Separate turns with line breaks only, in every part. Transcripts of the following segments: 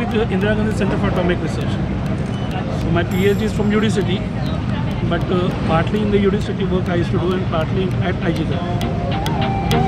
with the Indira Gandhi Center for Atomic Research. So my PhD is from UD City, but partly in the UD City work I used to do and partly at IGCAR.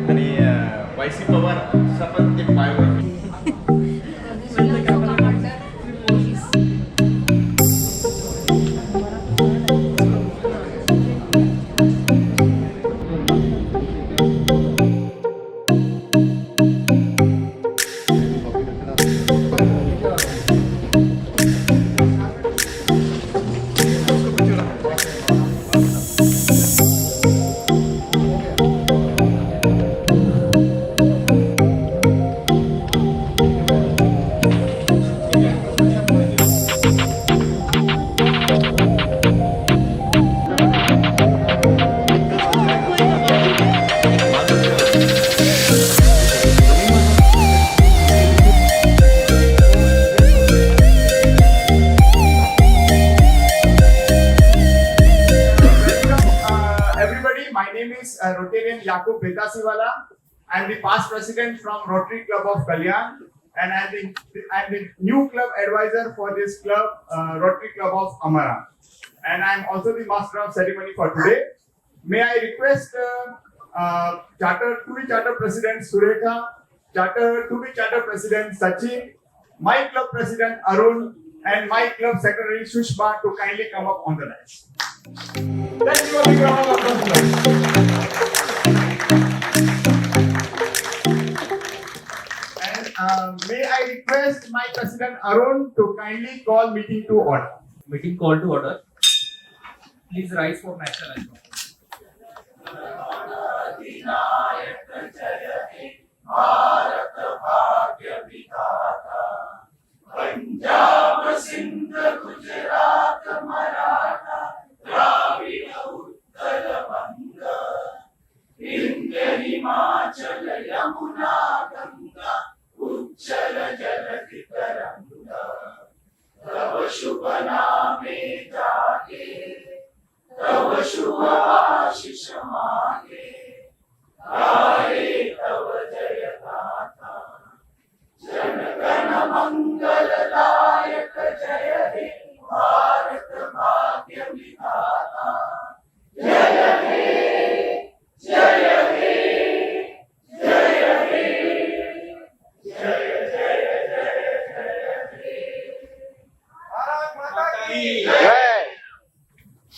आणि YC Pawar सपन ते पायवर My name is Rotarian Yakub Betasiwala. I am the past president from Rotary Club of Kalyan, and I am the new club advisor for this club, Rotary Club of Amara. And I am also the master of ceremony for today. May I request to-be charter president Surekha, to-be charter president Sachin, my club president Arun, and my club secretary Shushma to kindly come up on the dais. Let's give a big round of applause. And may I request my president Arun to kindly call meeting to order.
Meeting call to order. Please rise for national anthem.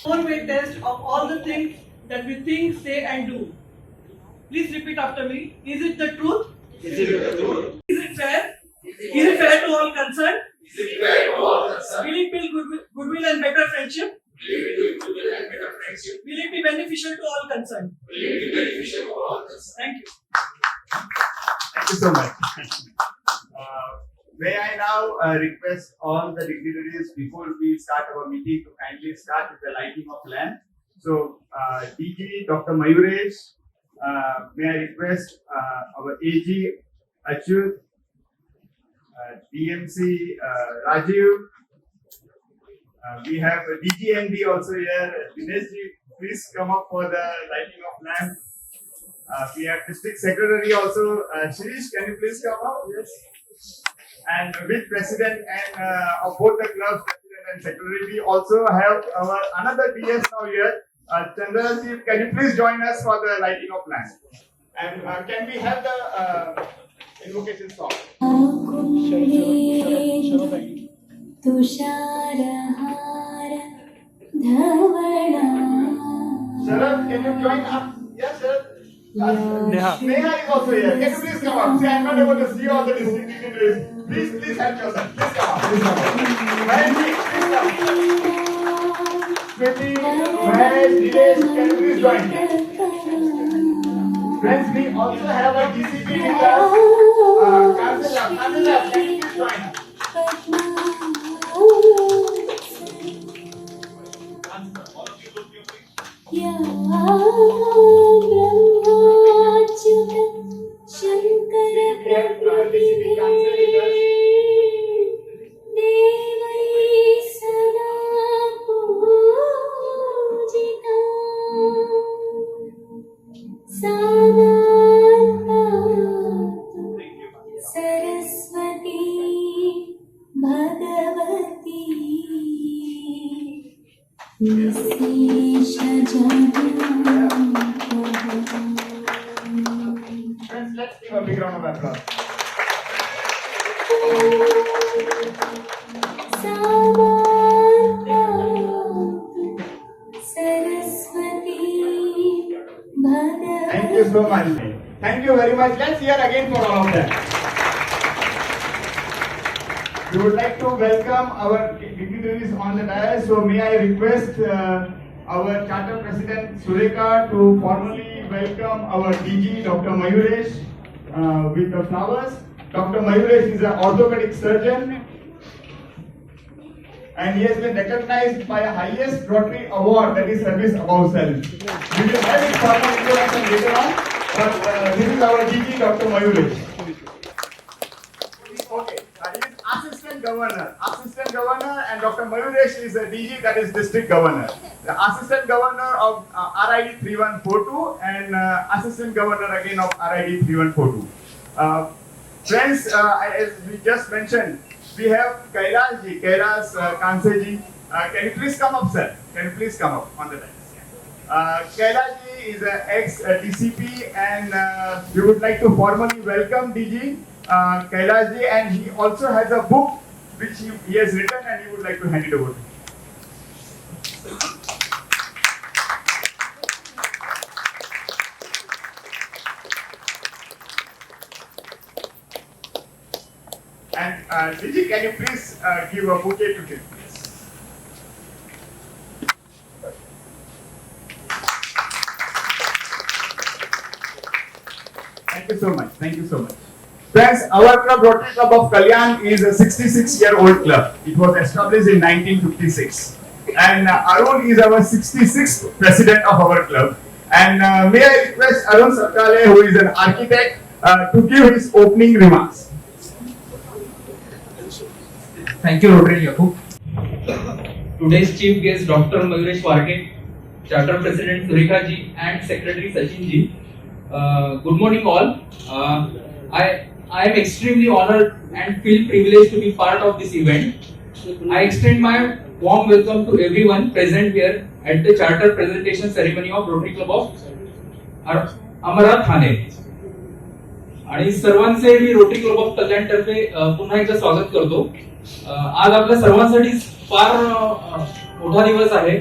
Four-way test of all the things that we think, say and do. Please repeat after me. Is it the truth?
Is it the truth?
Is it fair? Is it fair to all concerned?
Is it fair to all concerned?
Will it build goodwill and better friendship?
Will
Will it be beneficial to all concerned?
it be beneficial to all concerned?
Thank you.
Thank you so much. May I now request all the dignitaries before we start our meeting to kindly start with the lighting of lamp. So, DG Dr. Mayuresh, may I request our AG Achyut, DMC Rajiv. We have DGMD also here. Dineshji, please come up for the lighting of lamp. We have District Secretary also. Shirish, can you please come up? Yes. And with President and of both the clubs, President and Secretary, we also have our another DS now here. Chandraji, can you please join us for the lighting of lamp? And can we have the invocation song?
तुषारहार धवळा
Sharad, can you join up? Yes, Sharad.
Neha.
Neha is also here. Can you please come up? See, I'm not able to see all the district dignitaries. Please help yourself. Please come up. Please come up. Mahesh, please come. Smriti, Mahesh, Nilesh, can you please join? Friends, we also have a DCP with us. Kansila, can you please join?
या ब्रह्माच्युत शंकर देवै सदा पूजिता सामान्ता Saraswati Bhagwati
Friends, let's give a big round of applause. Thank you so much. Thank you very much. Let's hear again for all of them. We would like to welcome our dignitaries on the dais. So may I request our Charter President Surekha to formally welcome our DG Dr. Mayuresh with the flowers. Dr. Mayuresh is an orthopedic surgeon and he has been recognized by a highest Rotary award, that is Service Above Self. We will have his formal introduction later on, but this is our DG Dr. Mayuresh. Okay. He is Assistant Governor. Assistant Governor and Dr. Mayuresh is a DG, that is District Governor. The Assistant Governor of RID 3142 and Assistant Governor again of RID 3142. Friends, as we just mentioned, we have Kailash ji, Kailash Kanse ji. Can you please come up, sir? Can you please come up on the dais? Kailash ji is an ex-DCP and we would like to formally welcome DG. Kailash ji, and he also has a book which he has written and he would like to hand it over to you. And DG, can you please give a bouquet to him, please? Thank you so much. Thank you so much. Friends, our club, Rotary Club of Kalyan, is a 66-year-old club. It was established in 1956. And Arun is our 66th president of our club. And may I request Arun Sarkale, who is an architect, to give his opening remarks.
Thank you, Rotary Yakub. Today's chief guest, Dr. Mayuresh Warke, Charter President Surekha ji, and Secretary Sachin ji. Good morning, all. I am extremely honored and feel privileged to be part of this event. I extend my warm welcome to everyone present here at the Charter Presentation Ceremony of Rotary Club of Amara Thane. आणि सर्वांचे मी rotary club of कल्याण तर्फे पुन्हा एकदा स्वागत करतो. आज आपल्या सर्वांसाठी फार मोठा दिवस आहे.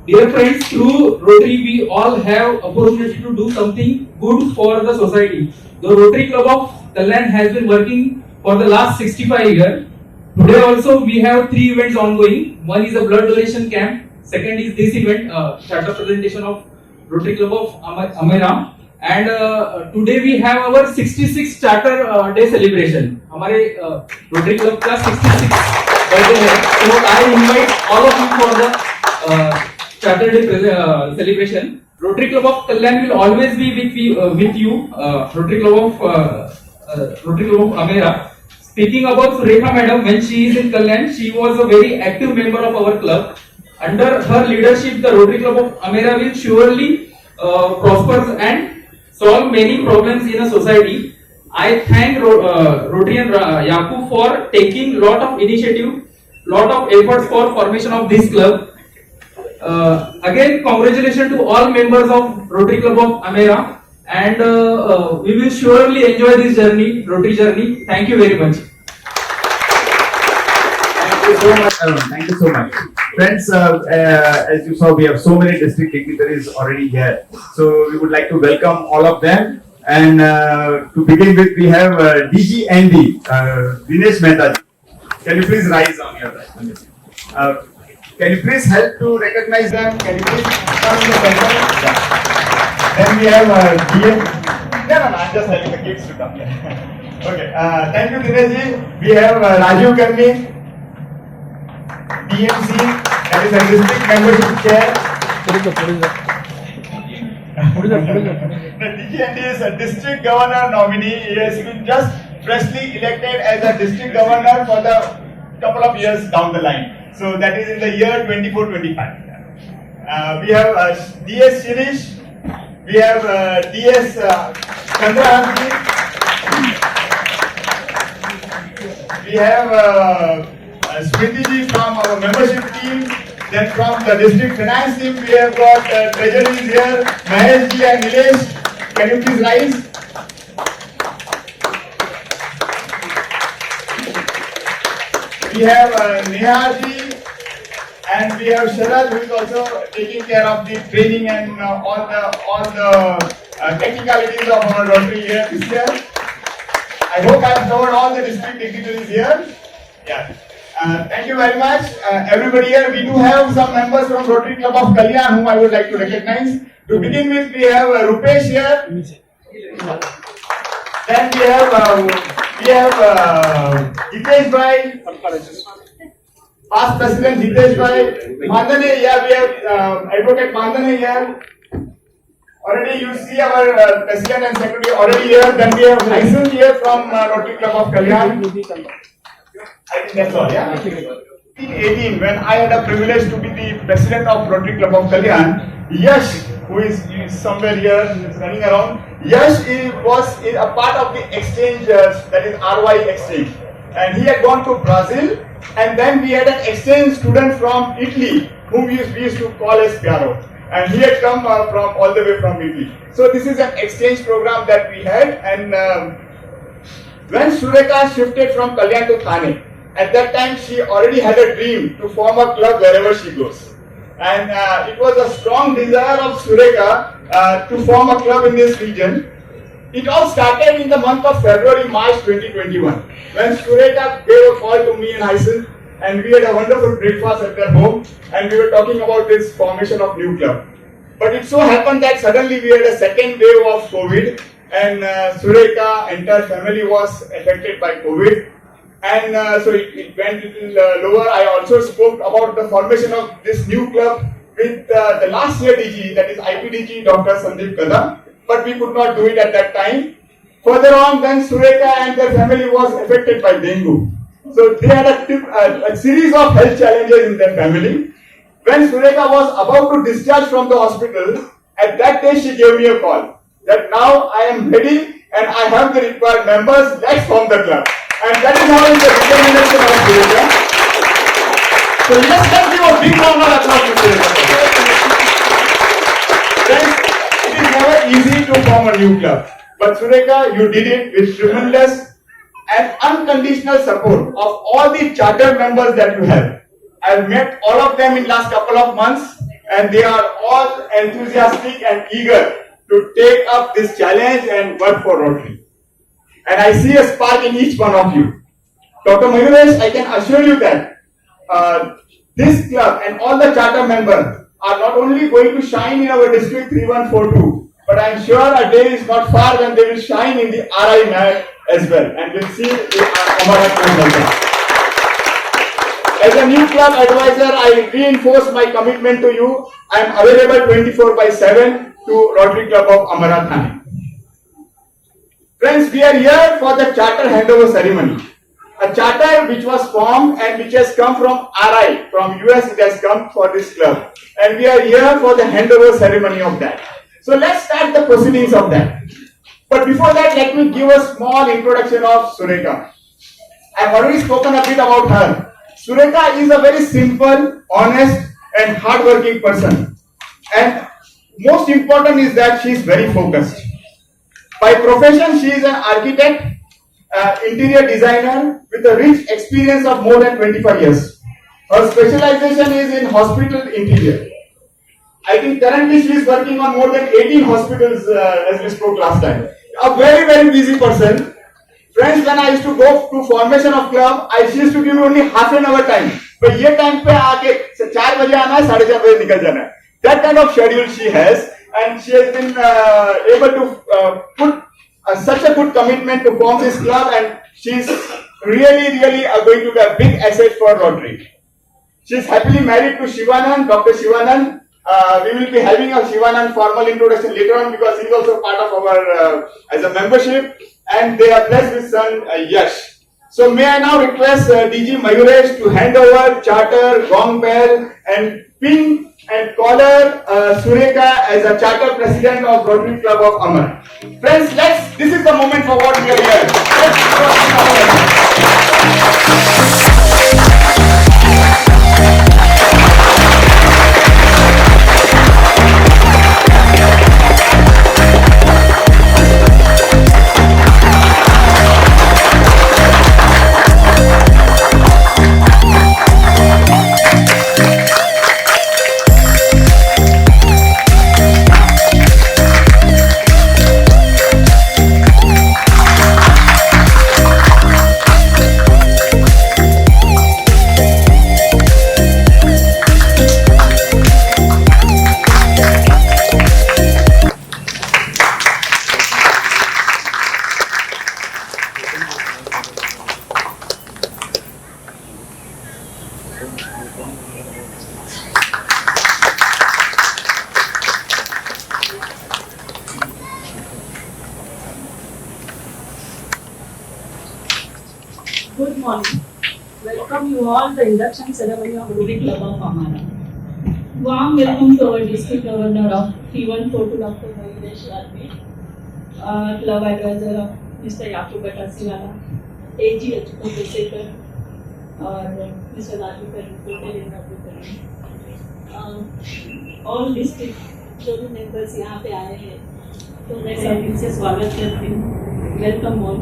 Dear friends, through Rotary we all have opportunity to do something good for the society. The Rotary Club of Kalyan has been working for the last 65 years. Today also we have 3 events ongoing. One is a blood donation camp. Second is this event, charter presentation of Rotary Club of Amera. And today we have our 66th charter day celebration. हमारे Rotary Club का 66th birthday है. So I invite all of you for the charter day celebration. Rotary Club of Kalyan will always be with you. Rotary Club of Amera. Speaking about Surekha Madam, when she is in Kalyan, she was a very active member of our club. Under her leadership, the Rotary Club of Amera will surely prosper and solve many problems in a society. I thank Rotarian Yakub for taking lot of initiative, lot of efforts for formation of this club. Again, congratulations to all members of Rotary Club of Amera, and we will surely enjoy this journey, Rotary journey. Thank you very much.
Thank you so much, Arun. Thank you so much. Friends, as you saw, we have so many district dignitaries already here. So we would like to welcome all of them. And to begin with, we have DGND, Dinesh Mehta. Can you please rise on your right? Can you please help to recognize them? Can you please come in the center? Yeah. Then we have DM. No, I'm just telling the kids to come here. Okay, thank you, Dinesh. We have Rajiv Karni, DMC, that is a district membership chair. The DGND is a district governor nominee. He has been just freshly elected as a district governor for the couple of years down the line. So that is in the year 24-25. We have DS Shirish. We have DS Chandrahanti. We have Smriti ji from our membership team. Then from the district finance team, we have got treasuries here, Mahesh ji and Nilesh. Can you please rise? We have Neha ji, and we have Sharad, who is also taking care of the training and all the technicalities of our Rotary here this year. I hope I have covered all the district dignitaries here. Yeah. Thank you very much, everybody here. We do have some members from Rotary Club of Kalyan whom I would like to recognize. To begin with, we have Rupesh here. Then we have Hitesh Bhai, past President Hitesh Bhai. Mandane, yeah, we have Advocate Mandane here. Already you see our President and Secretary already here. Then we have Tyson here from Rotary Club of Kalyan. I think that's all, yeah. In 2018, when I had a privilege to be the president of Rotary Club of Kalyan, Yash, who is somewhere here, is running around, Yash was a part of the exchange, that is RY exchange. And he had gone to Brazil, and then we had an exchange student from Italy, whom we used to call as Piaro. And he had come from all the way from Italy. So this is an exchange program that we had, and when Sureka shifted from Kalyan to Thane, at that time she already had a dream to form a club wherever she goes. And it was a strong desire of Sureka to form a club in this region. It all started in the month of February-March 2021, when Sureka gave a call to me and Hyson, and we had a wonderful breakfast at their home, and we were talking about this formation of new club. But it so happened that suddenly we had a second wave of COVID, and Sureka, entire family was affected by COVID. And so it went a little lower. I also spoke about the formation of this new club with the last year DG, that is IPDG, Dr. Sandeep Kadam, but we could not do it at that time. Further on, then Sureka and their family was affected by dengue. So they had a series of health challenges in their family. When Sureka was about to discharge from the hospital, at that day she gave me a call that now I am ready and I have the required members, let's form the club. And that is how is the determination of Sureka. So let's give a big round of applause to Sureka. Friends, it is never easy to form a new club. But Sureka, you did it with tremendous and unconditional support of all the charter members that you have. I've met all of them in last couple of months, and they are all enthusiastic and eager to take up this challenge and work for Rotary. And I see a spark in each one of you. Dr. Mayuresh, I can assure you that this club and all the charter members are not only going to shine in our district 3142, but I am sure a day is not far when they will shine in the RI MAC as well, and we'll see the Amarat also. As a new club advisor, I reinforce my commitment to you. I am available 24/7 to Rotary Club of Amara. Friends, we are here for the charter handover ceremony. A charter which was formed and which has come from RI, from US it has come for this club. And we are here for the handover ceremony of that. So let's start the proceedings of that. But before that, let me give a small introduction of Sureka. I have already spoken a bit about her. Sureka is a very simple, honest and hardworking person. And most important is that she is very focused. By profession, she is an architect, interior designer with a rich experience of more than 25 years. Her specialization is in hospital interior. I think currently she is working on more than 18 hospitals as we spoke last time. A very, very busy person. Friends, when I used to go to formation of club, she used to give me only half an hour time. But ये time पे आके 4 बजे आना है, 4:30 बजे निकल जाना है. That kind of schedule she has, and she has been able to put such a good commitment to form this club, and she's really going to be a big asset for Rotary. She is happily married to Shivanand, Dr. Shivanand. We will be having a Shivanand formal introduction later on because he is also part of our as a membership, and they are blessed with son Yash. So may I now request DG Mayuresh to hand over charter, gong bell, and pin and collar Sureka as a charter president of Rotary Club of Amar. Friends, this is the moment for what we are here.
Good morning. Welcome you all the induction ceremony of Rotary Club of Amara. Warm welcome to our District Governor of 3142 Dr. Mayuresh Warkit, Club Advisor of Mr. Yakub Batasiwala, AG Achukut Desekar, और Mr. Raju Perupute, all district जो भी members यहाँ पे आए हैं, तो मैं सभी से स्वागत करती हूँ. Welcome all.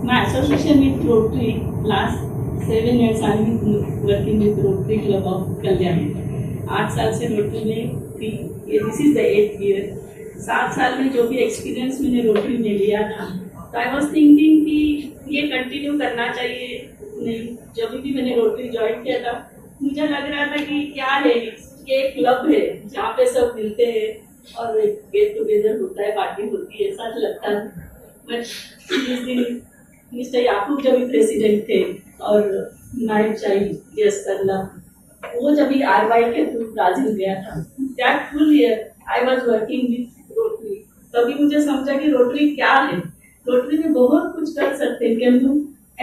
My association with Rotary last 7 years I have been working with Rotary Club of Kalyan. 8 साल से Rotary में थी. This is the 8th year. 7 साल में जो भी एक्सपीरियंस मैंने Rotary में लिया था, तो I was thinking कि ये कंटिन्यू करना चाहिए. नहीं, जब भी मैंने Rotary ज्वाइन किया था, मुझे लग रहा था कि क्या है, ये एक क्लब है जहाँ पे सब मिलते हैं और गेट टुगेदर होता है, पार्टी होती है, ऐसा लगता है. बट इस दिन मिस्टर याकूब जब भी प्रेसिडेंट थे और नायब शाही यस्करला, वो जब भी आरवाई के थ्रू ब्राजील गया था, that full year I was working with rotary. तभी मुझे समझा कि रोटरी क्या है. रोटरी में बहुत कुछ कर सकते हैं, can do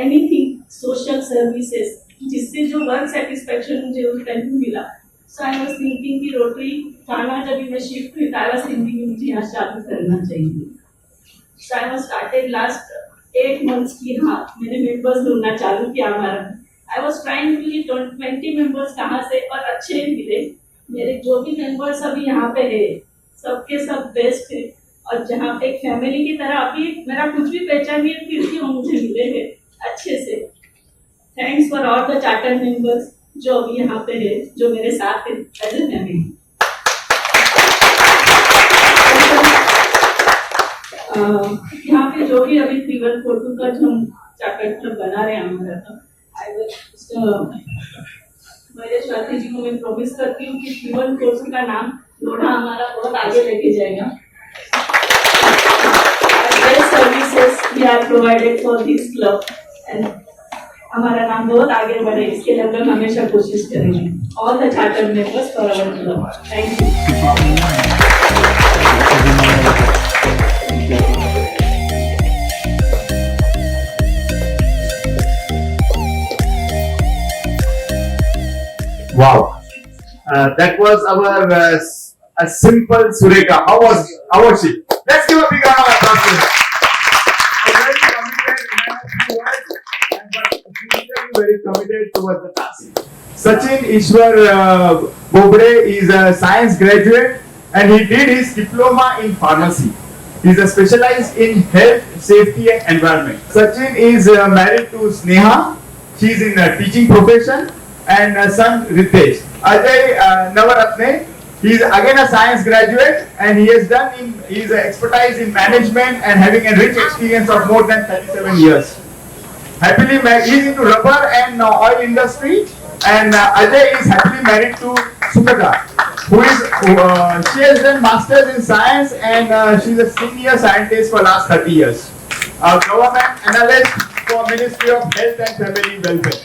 anything, social services, जिससे जो वर्क सेटिस्फेक्शन मुझे उस टाइम में मिला. सो आई वाज थिंकिंग कि रोटरी थाना जब भी मैं शिफ्ट हुई, आई वाज थिंकिंग मुझे यहाँ चालू करना चाहिए. So I was started last 8 months की. हाँ, मैंने मेंबर्स ढूंढना चालू किया. हमारा आई वॉज ट्राइंग टू ये 20 मेंबर्स कहाँ से और अच्छे मिले. मेरे जो भी मेंबर्स अभी यहाँ पे है, सबके सब बेस्ट है और जहाँ पे एक फैमिली की तरह अभी मेरा कुछ भी पहचान नहीं, फिर भी वो मुझे मिले हैं अच्छे से. Thanks for all the charter members जो अभी यहाँ पे है, जो मेरे साथ है एज ए फैमिली. यहाँ पे जो भी अभी 3142 का जो हम चार्टर क्लब बना रहे हैं हमारा, तो महेश वाती जी को मैं प्रॉमिस करती हूँ कि 3142 का नाम लोढ़ा हमारा बहुत आगे लेके जाएगा. Best services we are provided for this club and हमारा नाम बहुत आगे बढ़े, इसके लिए हम लोग हमेशा कोशिश करेंगे. All the charter members for our club. Thank you.
Wow, that was our a simple Sureka. How was she? Let's give a big round of applause. Very committed towards the task. Sachin Ishwar Bobde is a science graduate and he did his diploma in pharmacy. He is specialized in health, safety and environment. Sachin is married to Sneha. She's in teaching profession, and son Ritesh. Ajay Navaratne. He is again a science graduate, and he has done his expertise in management and having a rich experience of more than 37 years. Happily married, he is into rubber and oil industry, and Ajay is happily married to Sukata, who is she has done masters in science, and she is a senior scientist for last 30 years. Government analyst for Ministry of Health and Family Welfare.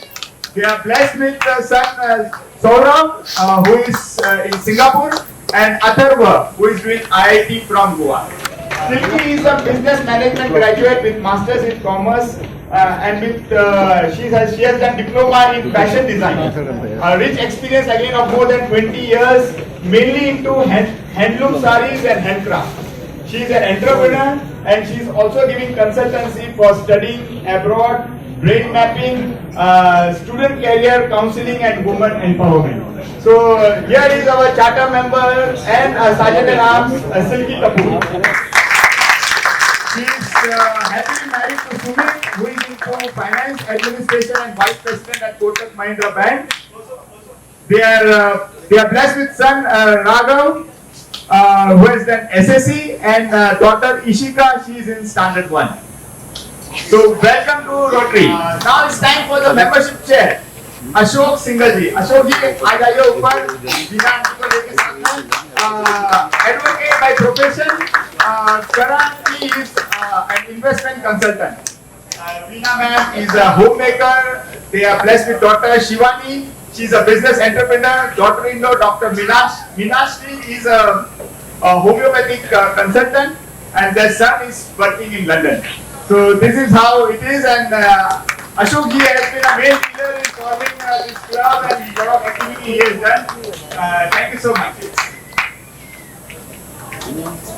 They are blessed with son Saurabh, who is in Singapore, and Atharva, who is doing IIT from Goa. Silky is a business management graduate with masters in commerce, and with she has done diploma in fashion design. Rich experience again of more than 20 years, mainly into handloom sarees and handcraft. She is an entrepreneur, and she is also giving consultancy for studying abroad, brain mapping, student career counseling, and women empowerment. So here is our charter member and Sergeant at Arms, Silky Kapoor. She is happily married to Sumit, who is into finance, administration, and vice president at Kotak Mahindra Bank. They are blessed with son Raghav, who has done SSC, and daughter Ishika. She is in standard 1. So welcome to Rotary. Now it's time for the membership chair. Ashok Singhal ji, Ashok ji आ जाइए ऊपर, बिना aunty को लेके सामने। Advocate by profession, Karan is an investment consultant. Veena ma'am is a homemaker. They are blessed with daughter Shivani. She is a business entrepreneur. Daughter-in-law Dr. Meenakshi is a homeopathic consultant, and their son is working in London. So this is how it is, and Ashok ji has been a main pillar in forming this club, and a lot of activity he has done. Thank you so much.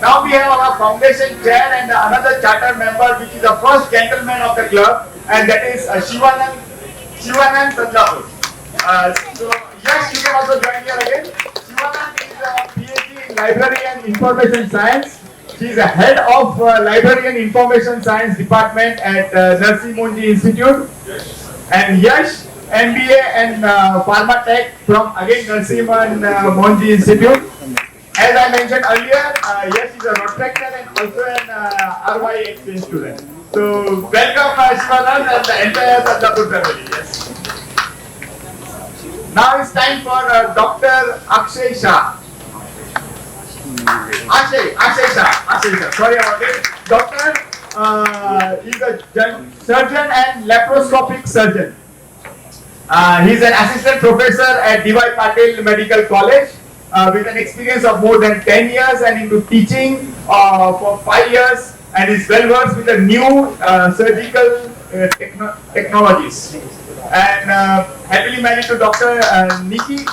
Now we have our foundation chair and another charter member, which is the first gentleman of the club, and that is Shivanand Sandapur. So yes, you can also join here again. Shivanand is a PhD in Library and Information Science. She is a head of Library and Information Science Department at Narsi Monji Institute. And Yash, MBA and Pharma Tech from again Narsi Monji Institute. As I mentioned earlier, Yash is a Rotractor and also an RY exchange student. So welcome Shivanand and the entire Sandapur family. Yes. Now it's time for Dr. Akshay Shah. Akshay Shah. Sorry about it. Doctor is a surgeon and laparoscopic surgeon. He is an assistant professor at D.Y. Patil Medical College with an experience of more than 10 years and into teaching for 5 years, and is well versed with the new surgical technologies. And happily married to Dr. Neeti,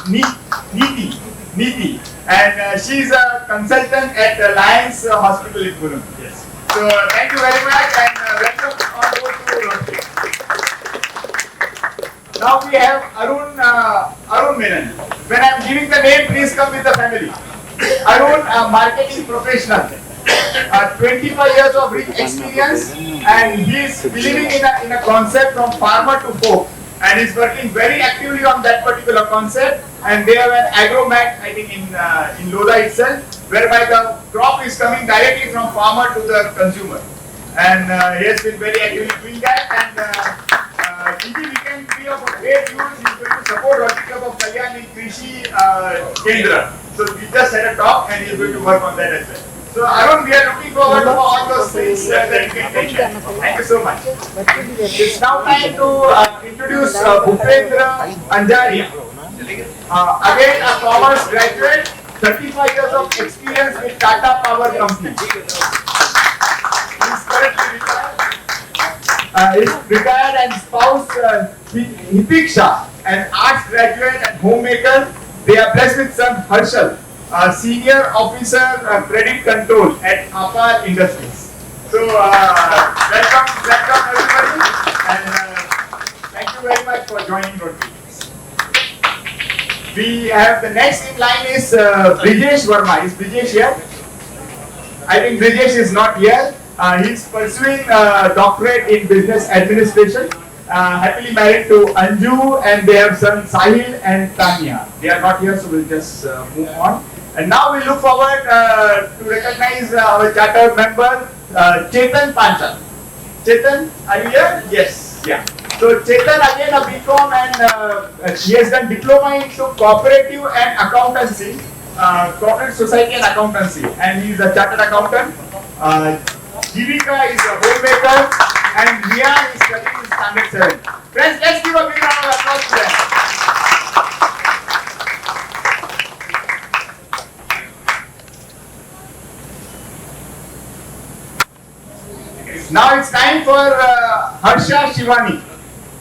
and she is a consultant at Lions Hospital in Pune. Yes. So thank you very much, and welcome on board to Rotary. Now we have Arun Menon. When I am giving the name, please come with the family. Arun, a marketing professional, 25 years of rich experience, and he is believing in a concept from farmer to folk, and is working very actively on that particular concept. And they have an agromat, I think in Lodha itself, whereby the crop is coming directly from farmer to the consumer. And he has been very actively doing that. And Gigi, we can be of great use. He is going to support Rotary Club of Kalyan in Krishi Kendra. So we just had a talk, and he is going to work on that as well. So Arun, we are looking forward to all those things that you can take. Thank you so much. It's now time to introduce Bhupendra Anjari. Again, a commerce graduate, 35 years of experience with Tata Power Company. He is currently retired. His retired and spouse Hipiksha, an arts graduate and homemaker. They are blessed with son Harshal, senior officer credit control at Apar Industries. So welcome everybody, and thank you very much for joining Rotary. We have the next in line is Brijesh Verma. Is Brijesh here? I think Brijesh is not here. He is pursuing doctorate in business administration. happily married to Anju, and they have son Sahil and Tanya. They are not here, so we'll just move on. And now we look forward to recognize our charter member, Chetan Panchal. Chetan, are you here? Yes. Yeah. So Chetan again a BCom, and he has done diploma into cooperative and accountancy, corporate society and accountancy, and he is a chartered accountant. Jivika is a homemaker, and Mia is studying in standard 7. Friends, let's give a big round of applause to them. Now it's time for Harsha Shivani.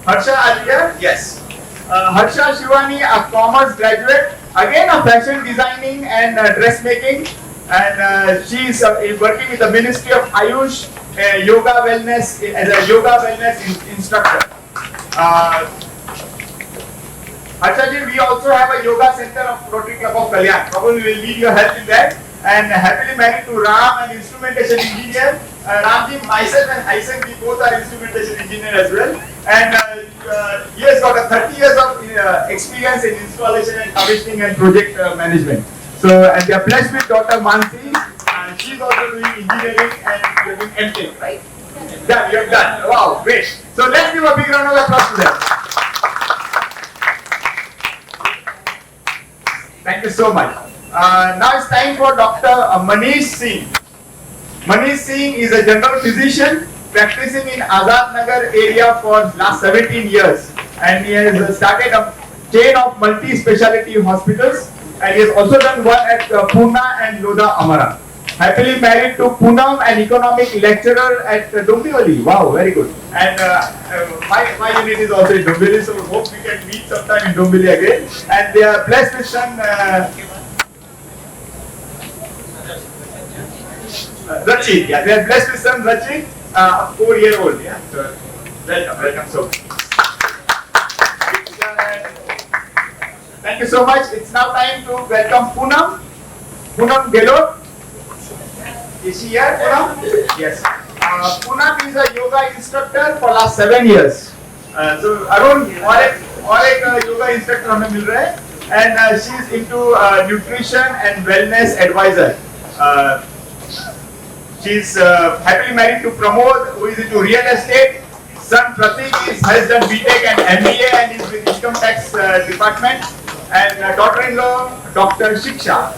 Harsha, are you here? Yes. Harsha Shivani, a commerce graduate, again a fashion designing and dressmaking, and she is working with the Ministry of Ayush, yoga wellness as a yoga wellness instructor. Harsha ji, we also have a yoga center of Rotary Club of Kalyan. Probably will need your help in that. And happily married to Ram, an instrumentation engineer. Ramji, myself and Aisen, we both are instrumentation engineer as well. And he has got a 30 years of experience in installation and commissioning and project management. So, and we are blessed with daughter Mansi. She is also doing engineering and doing MTech, right? Done, you have done. Wow, great. So let's give a big round of applause to them. Thank you so much. Now it's time for Dr. Manish Singh. Manish Singh is a general physician practicing in Azad Nagar area for last 17 years, and he has started a chain of multi-speciality hospitals, and he has also done one at Pune and Lodha Amara. Happily married to Poonam, an economic lecturer at Dombivli. Wow, very good. And my unit is also in Dombivli, so we hope we can meet sometime in Dombivli again. And they are blessed with son Rachit. Yeah, they are blessed with son Rachit, 4-year-old. Yeah, so welcome. So thank you so much. It's now time to welcome Poonam. Poonam Gelot. Is she here, Poonam? Yes. Poonam is a yoga instructor for last 7 years. So Arun, और एक yoga instructor हमें मिल रहा है, and she is into nutrition and wellness advisor. She is happily married to Pramod, who is into real estate. Son Pratik has done BTech and MBA and is with income tax department. And daughter-in-law, Dr. Shikha.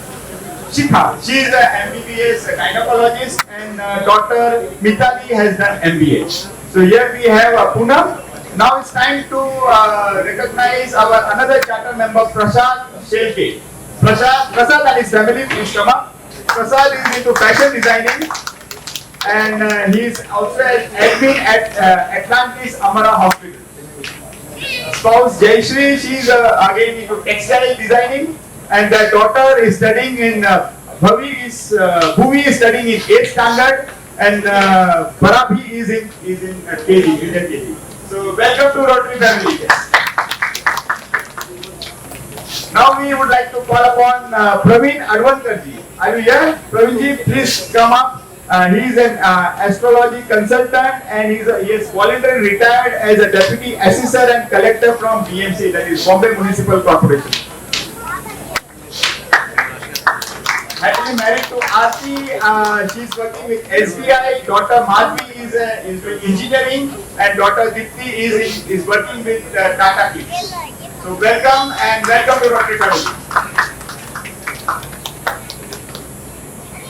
She is an MBBS gynecologist, and daughter Mitali has done MBA. So here we have Poonam. Now it's time to recognize our another charter member, Prasad Shelke. Prasad and his family, please come up. Prasad is into fashion designing, and he is also an admin at Atlantis Amara Hospital. Spouse Jayashree, she is again into textile designing, and their daughter is studying in Bhuvi is studying in 8th standard, and Bharabhi is in KG. So welcome to Rotary family. Now we would like to call upon Praveen Advankarji. Are you here? Praveenji, please come up. He is an astrology consultant, and he is voluntarily retired as a deputy assessor and collector from BMC, that is Bombay Municipal Corporation. Happily married to Aarti. She is working with SBI. Daughter Madhvi is doing engineering, and daughter Dipti is working with Tata Kids. So welcome to Rotary family.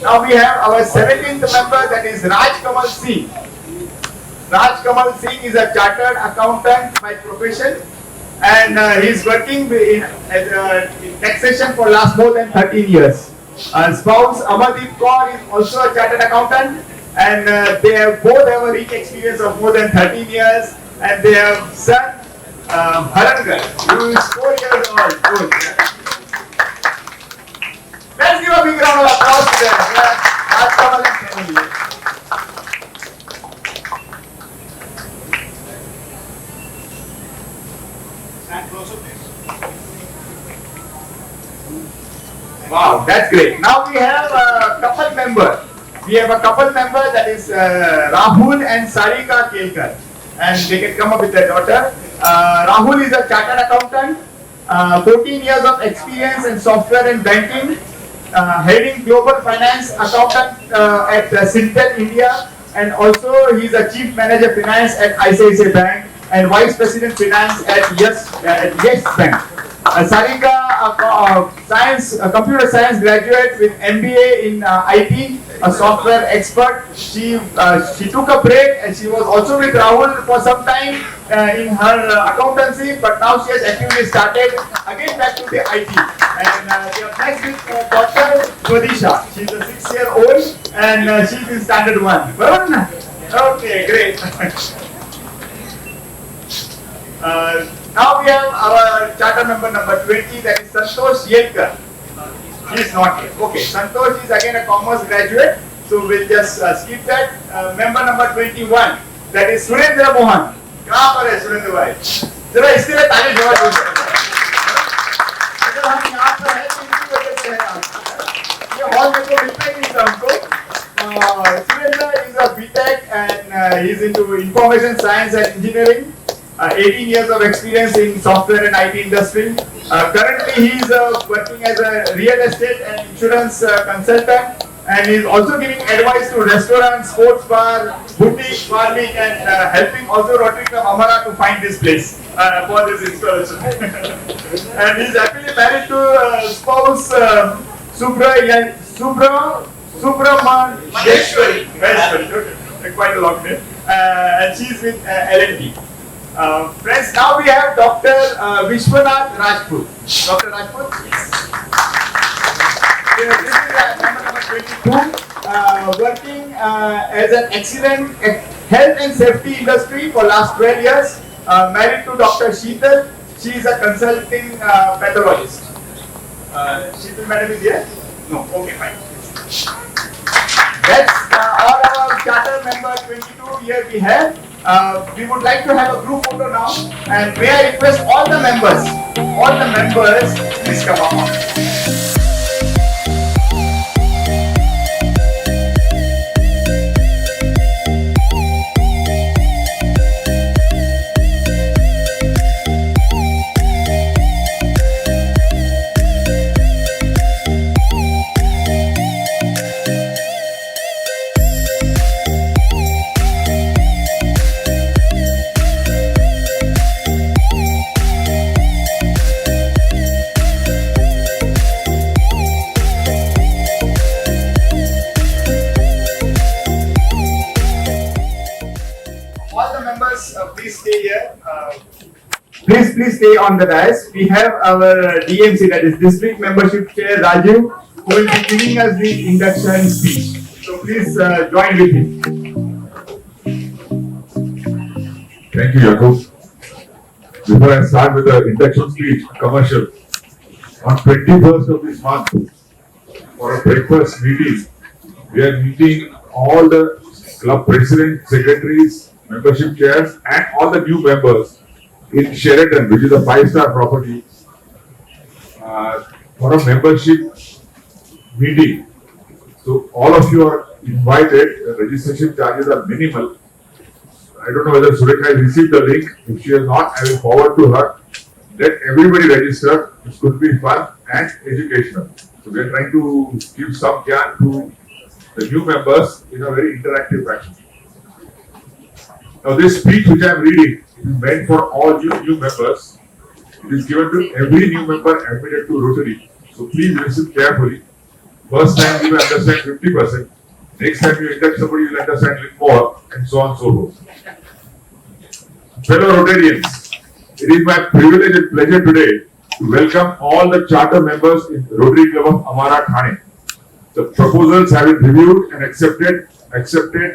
Now we have our 17th member, that is Raj Kamal Singh. Raj Kamal Singh is a chartered accountant by profession, and he is working in taxation for last more than 13 years. Spouse Amardeep Kaur is also a chartered accountant, and they both have a rich experience of more than 13 years, and they have son Harangar, who is 4 years old. Good. Let's give a big round of applause to them. Raj Kamal and family. Stand closer, please. Wow, that's great. Now we have a couple member. We have a couple member, that is Rahul and Sarika Kelkar. and they can come up with their daughter. Rahul is a chartered accountant, 14 years of experience in software and banking, heading global finance accountant at Sintel India, and also he is a chief manager finance at ICICI Bank and vice president finance at Yes Bank. Sarika, computer science graduate with MBA in IT, a software expert. She took a break and she was also with Rahul for some time in her accountancy, but now she has actively started again back to the IT. And we are next with Dr. Swadisha. She's a 6-year-old and she's in standard 1. Varun? Okay, great. Now we have our charter member number 20, that is Santosh Yelkar. He is not here. Okay, Santosh is again a commerce graduate, so we'll just skip that. Member number 21, that is Surendra Mohan. कहाँ पर है सुरेंद्र भाई? जरा इसके लिए ताली जोर दो। अगर हम यहाँ पर हैं तो इसी वजह से है आप। ये हॉल में तो मिलता ही नहीं था हमको। Surendra is a BTech and he is into information science and engineering. 18 years of experience in software and IT industry. Currently, he is working as a real estate and insurance consultant, and he is also giving advice to restaurants, sports bar, boutique, farming, and helping also Rotary Club Amara to find this place for this installation. And he is happily married to spouse Subramanyeshwari. Quite a long name. And she is with L&T. Friends, now we have Dr. Vishwanath Rajput. Dr. Rajput, yes. This is member number 22, working as an excellent health and safety industry for last 12 years. Married to Dr. Sheetal. She is a consulting pathologist. Sheetal madam is here? No, okay, fine. That's all our charter member 22 here we have. We would like to have a group photo now, and may I request all the members, please come up. Please stay here. Please stay on the dais. We have our DMC, that is District Membership Chair Rajiv, who will be giving us the induction speech. So please join with him.
Thank you, Yakub. Before I start with the induction speech, commercial, on 21st of this month, for a breakfast meeting, we are meeting all the club presidents, secretaries, membership chairs, and all the new members in Sheraton, which is a 5-star property, for a membership meeting. So all of you are invited. The registration charges are minimal. I don't know whether Surekha has received the link. If she has not, I will forward to her. Let everybody register. It could be fun and educational. So we are trying to give some gyan to the new members in a very interactive fashion. Now this speech which I am reading is meant for all you new members. It is given to every new member admitted to Rotary. So please listen carefully. First time you will understand 50%. Next time you induct somebody, you will understand a little more, and so on and so forth. Fellow Rotarians, it is my privilege and pleasure today to welcome all the charter members in Rotary Club of Amara Thane. The proposals have been reviewed and accepted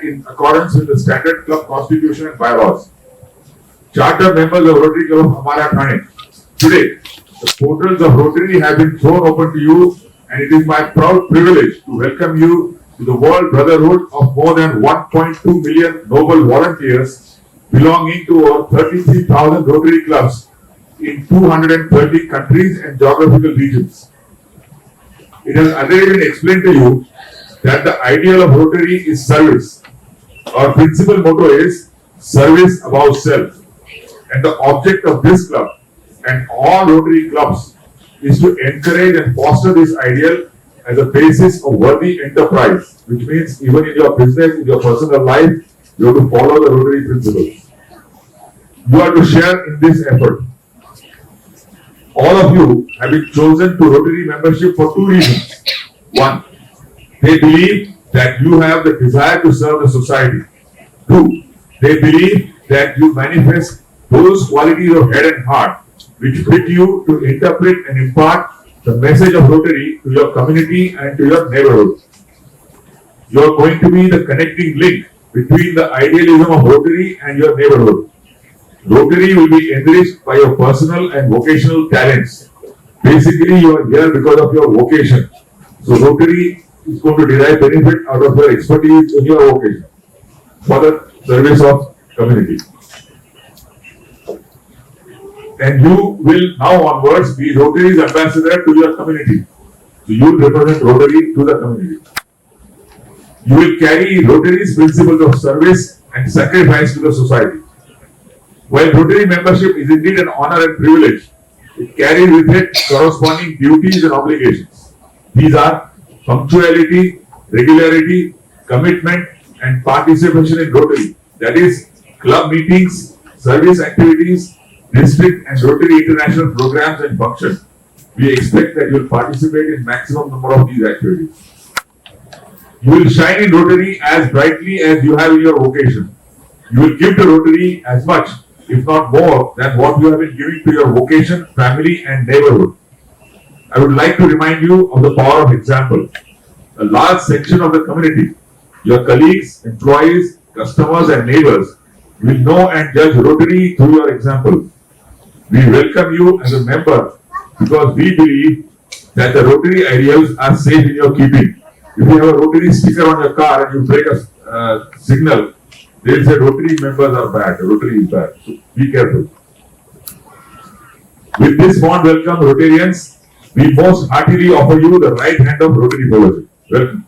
in accordance with the standard club constitution and bylaws. Charter members of Rotary Club of Amara Thane, today the portals of Rotary have been thrown open to you, and it is my proud privilege to welcome you to the world brotherhood of more than 1.2 million noble volunteers belonging to over 33,000 Rotary clubs in 230 countries and geographical regions. It has already been explained to you that the ideal of Rotary is service. Our principal motto is service above self. And the object of this club and all Rotary clubs is to encourage and foster this ideal as a basis of worthy enterprise, which means even in your business, in your personal life, you have to follow the Rotary principles. You are to share in this effort. All of you have been chosen to Rotary membership for two reasons. One, they believe that you have the desire to serve the society. Two, they believe that you manifest those qualities of head and heart which fit you to interpret and impart the message of Rotary to your community and to your neighborhood. You are going to be the connecting link between the idealism of Rotary and your neighborhood. Rotary will be enriched by your personal and vocational talents. Basically, you are here because of your vocation. So Rotary is going to derive benefit out of your expertise in your vocation for the service of community. And you will now onwards be Rotary's ambassador to your community. So you will represent Rotary to the community. You will carry Rotary's principles of service and sacrifice to the society. While Rotary membership is indeed an honor and privilege, it carries with it corresponding duties and obligations. These are punctuality, regularity, commitment, and participation in Rotary. That is, club meetings, service activities, district and Rotary international programs and functions. We expect that you will participate in maximum number of these activities. You will shine in Rotary as brightly as you have in your vocation. You will give to Rotary as much, if not more, than what you have been giving to your vocation, family and neighborhood. I would like to remind you of the power of example. A large section of the community, your colleagues, employees, customers and neighbors will know and judge Rotary through your example. We welcome you as a member because we believe that the Rotary ideals are safe in your keeping. If you have a Rotary sticker on your car and you break a signal, they will say Rotary members are bad, Rotary is bad. So be careful. With this warm welcome, Rotarians, we most heartily offer you the right hand of Rotary fellowship. Welcome.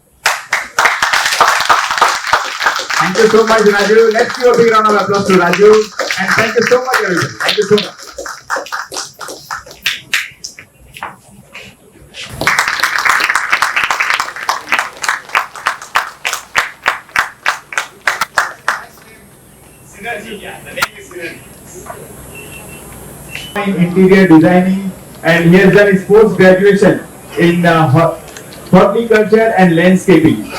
Thank you so much, Raju. Let's give a big round of applause to Raju. And thank you so much, everybody. Thank you so much. Synergy, yeah. The name is Synergy. In interior designing, and he has done his post-graduation in horticulture and landscaping.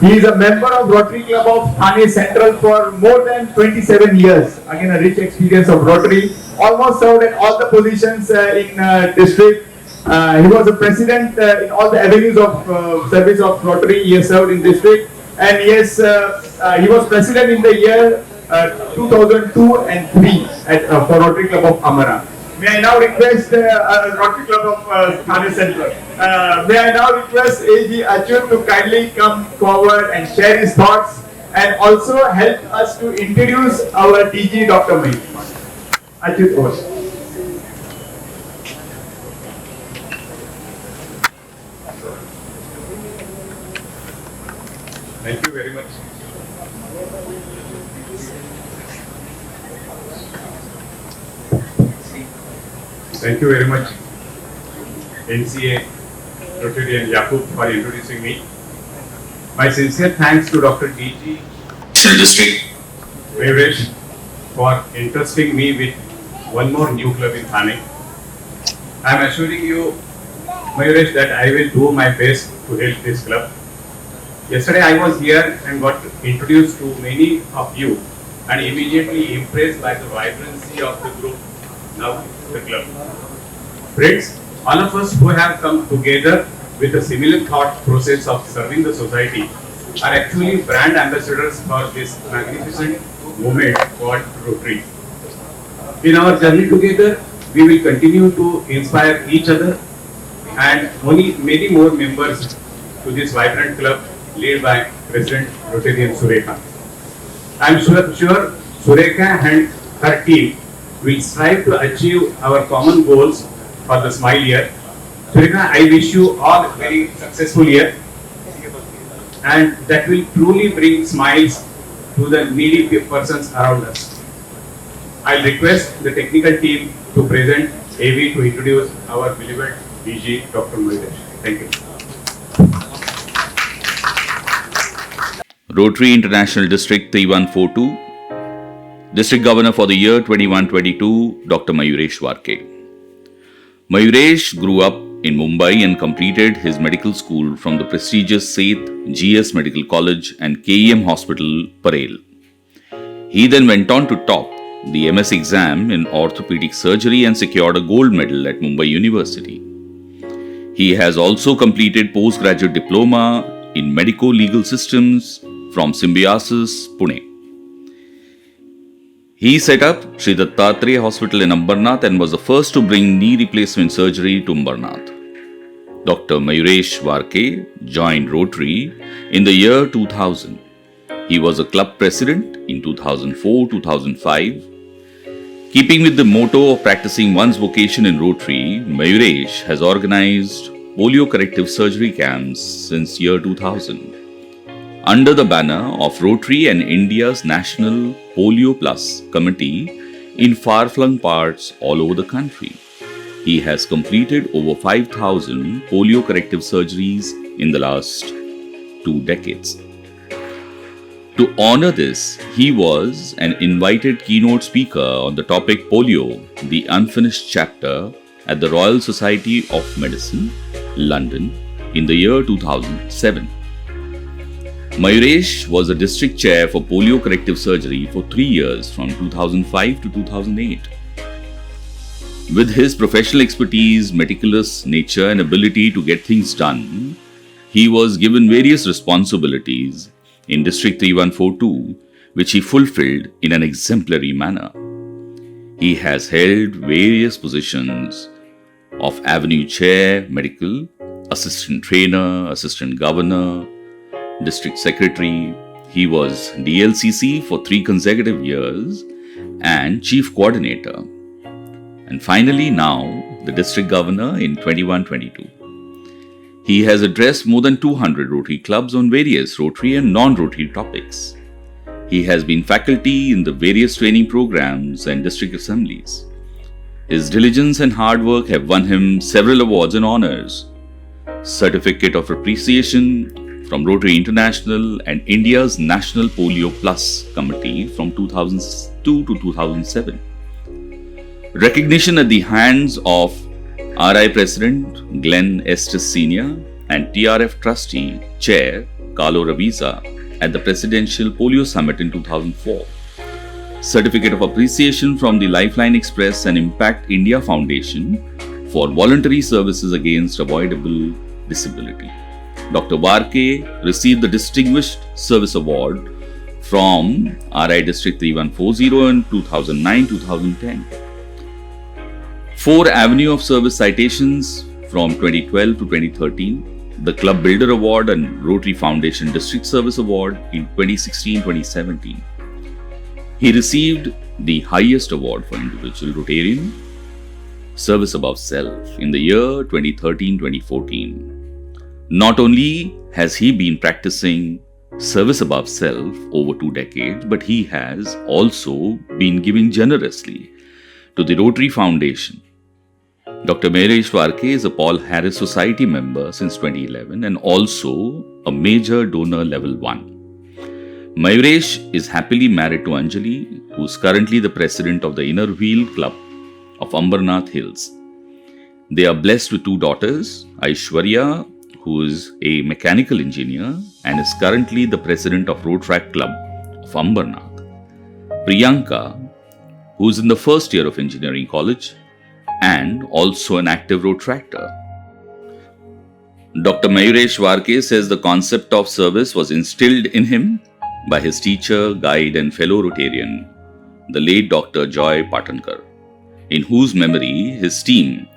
He is a member of Rotary Club of Thane Central for more than 27 years. Again, a rich experience of Rotary. Almost served in all the positions in district. He was a president in all the avenues of service of Rotary. He has served in district, and he was president in the year 2002 and 3 for Rotary Club of Amara. May I now request Rotary Club of Thane Central. May I now request A.G. Achyut to kindly come forward and share his thoughts and also help us to introduce our DG, Dr. Mahit. Achyut, over.
Thank you very much. Thank you very much, NCA, Rotary and Yakub for introducing me. My sincere thanks to Dr. D.G. District Mayuresh for entrusting me with one more new club in Thane. I am assuring you, Mayuresh, that I will do my best to help this club. Yesterday I was here and got introduced to many of you and immediately impressed by the vibrancy of the group, now the club. Friends, all of us who have come together with a similar thought process of serving the society are actually brand ambassadors for this magnificent movement called Rotary. In our journey together, we will continue to inspire each other and many more members to this vibrant club led by President Rotarian Surekha. I am sure Surekha and her team will strive to achieve our common goals for the Smile Year. Surekha, I wish you all a very successful year, and that will truly bring smiles to the needy persons around us. I'll request the technical team to present AV to introduce our beloved DG, Dr. Mayuresh. Thank you.
Rotary International District 3142, District Governor for the year 21-22, Dr. Mayuresh Warke. Mayuresh grew up in Mumbai and completed his medical school from the prestigious Seth GS Medical College and KEM Hospital, Parel. He then went on to top the MS exam in orthopedic surgery and secured a gold medal at Mumbai University. He has also completed postgraduate diploma in medico-legal systems from Symbiosis, Pune. He set up Sri Dattatreya Hospital in Ambernath and was the first to bring knee replacement surgery to Ambernath. Dr. Mayuresh Warke joined Rotary in the year 2000. He was a club president in 2004-2005. Keeping with the motto of practicing one's vocation in Rotary, Mayuresh has organized polio corrective surgery camps since year 2000 under the banner of Rotary and India's National Polio Plus Committee in far-flung parts all over the country. He has completed over 5,000 polio corrective surgeries in the last 2 decades. To honor this, he was an invited keynote speaker on the topic Polio, the Unfinished Chapter at the Royal Society of Medicine, London, in the year 2007. Mayuresh was a district chair for polio corrective surgery for 3 years from 2005 to 2008. With his professional expertise, meticulous nature and ability to get things done, he was given various responsibilities in District 3142, which he fulfilled in an exemplary manner. He has held various positions of Avenue Chair, Medical, Assistant Trainer, Assistant Governor, District Secretary. He was DLCC for 3 consecutive years and Chief Coordinator. And finally now, the District Governor in 21-22. He has addressed more than 200 Rotary clubs on various Rotary and non-Rotary topics. He has been faculty in the various training programs and district assemblies. His diligence and hard work have won him several awards and honors. Certificate of Appreciation from Rotary International and India's National Polio Plus Committee from 2002 to 2007. Recognition at the hands of RI President Glenn Estes Sr. and TRF Trustee Chair Carlo Ravisa at the Presidential Polio Summit in 2004. Certificate of Appreciation from the Lifeline Express and Impact India Foundation for voluntary services against avoidable disability. Dr. Warke received the Distinguished Service Award from RI District 3140 in 2009-2010. 4 Avenue of Service citations from 2012 to 2013, the Club Builder Award and Rotary Foundation District Service Award in 2016-2017. He received the highest award for individual Rotarian, Service Above Self, in the year 2013-2014. Not only has he been practicing service above self over 2 decades, but he has also been giving generously to the Rotary Foundation. Dr. Mayuresh Warke is a Paul Harris Society member since 2011 and also a major donor level 1. Mayuresh is happily married to Anjali, who is currently the president of the Inner Wheel Club of Ambernath Hills. They are blessed with 2 daughters, Aishwarya, who is a mechanical engineer and is currently the president of Road Track Club of Ambernath, Priyanka, who is in the first year of engineering college and also an active road tractor. Dr. Mayuresh Warke says the concept of service was instilled in him by his teacher, guide and fellow Rotarian, the late Dr. Joy Patankar, in whose memory his team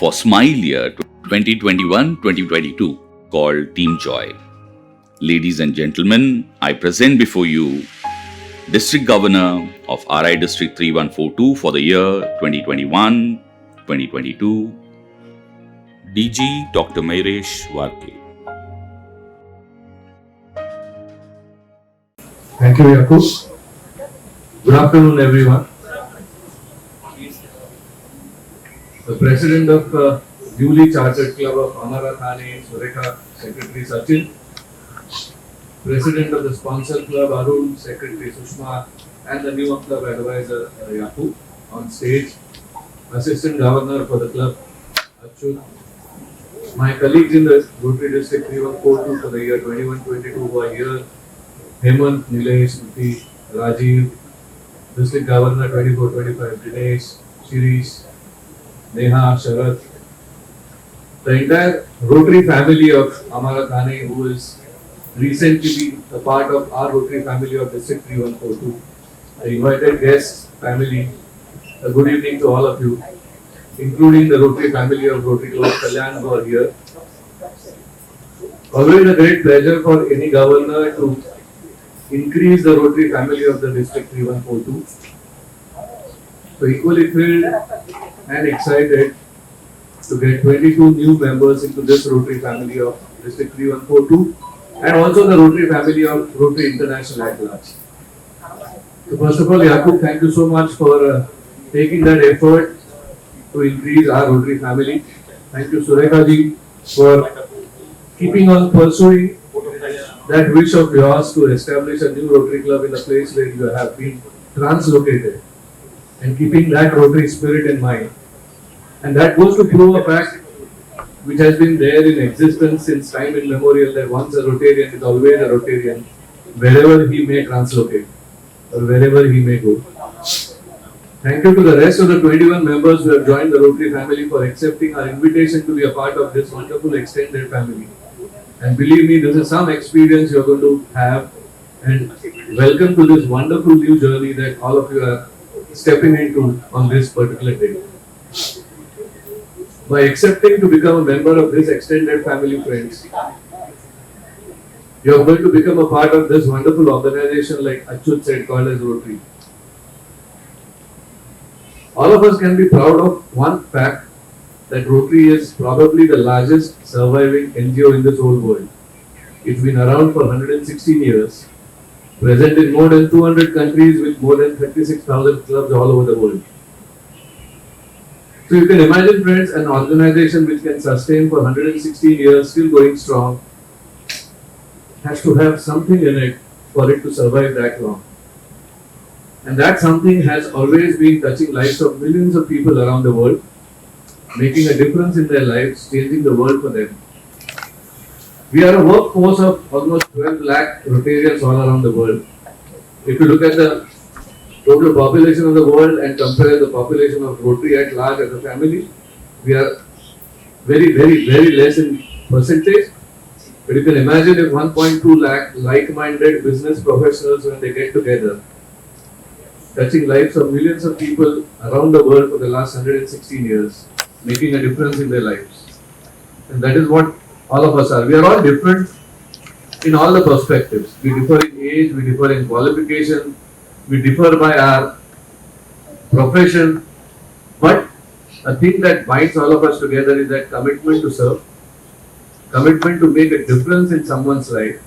for Smile Year 2021-2022 called Team Joy. Ladies and gentlemen, I present before you District Governor of RI District 3142 for the year 2021-2022, DG Dr. Mayuresh Warke.
Thank you, Yakub. Good afternoon, everyone. The president of newly chartered club of Amara Thane, Surekha, Secretary Sachin. President of the sponsor club Arun, Secretary Sushma, and the new club advisor Yakub on stage. Assistant Governor for the club Achyut. My colleagues in the Rotary District 3142 for the year 21-22 who are here. Hemant, Nilesh, Nuti, Rajiv. District Governor 24-25, Dinesh, Shirish, Neha, Sharat. The entire Rotary family of Amara Thane, who is recently been a part of our Rotary family of District 3142. The invited guests, family, a good evening to all of you, including the Rotary family of Rotary Club Kalyan who are here. Always a great pleasure for any governor to increase the Rotary family of the District 3142. So equally thrilled and excited to get 22 new members into this Rotary family of District 3142 and also the Rotary family of Rotary International at large. So first of all, Yakub, thank you so much for taking that effort to increase our Rotary family. Thank you, Surekha ji, for keeping on pursuing that wish of yours to establish a new Rotary club in a place where you have been translocated and keeping that Rotary spirit in mind. And that goes to prove a fact which has been there in existence since time immemorial, that once a Rotarian is always a Rotarian wherever he may translocate or wherever he may go. Thank you to the rest of the 21 members who have joined the Rotary family for accepting our invitation to be a part of this wonderful extended family. And believe me, this is some experience you are going to have, and welcome to this wonderful new journey that all of you are stepping into on this particular day. By accepting to become a member of this extended family, friends, you are going to become a part of this wonderful organization like Achyut said, called as Rotary. All of us can be proud of one fact, that Rotary is probably the largest surviving NGO in this whole world. It's been around for 116 years, present in more than 200 countries with more than 36,000 clubs all over the world. So you can imagine, friends, an organization which can sustain for 116 years, still going strong, has to have something in it for it to survive that long. And that something has always been touching lives of millions of people around the world, making a difference in their lives, changing the world for them. We are a workforce of almost 12 lakh Rotarians all around the world. If you look at the total population of the world and compare the population of Rotary at large as a family, we are very less in percentage. But you can imagine if 1.2 lakh like-minded business professionals, when they get together, touching lives of millions of people around the world for the last 116 years, making a difference in their lives. And that is what all of us are. We are all different in all the perspectives. We differ in age, we differ in qualification, we differ by our profession. But a thing that binds all of us together is that commitment to serve, commitment to make a difference in someone's life.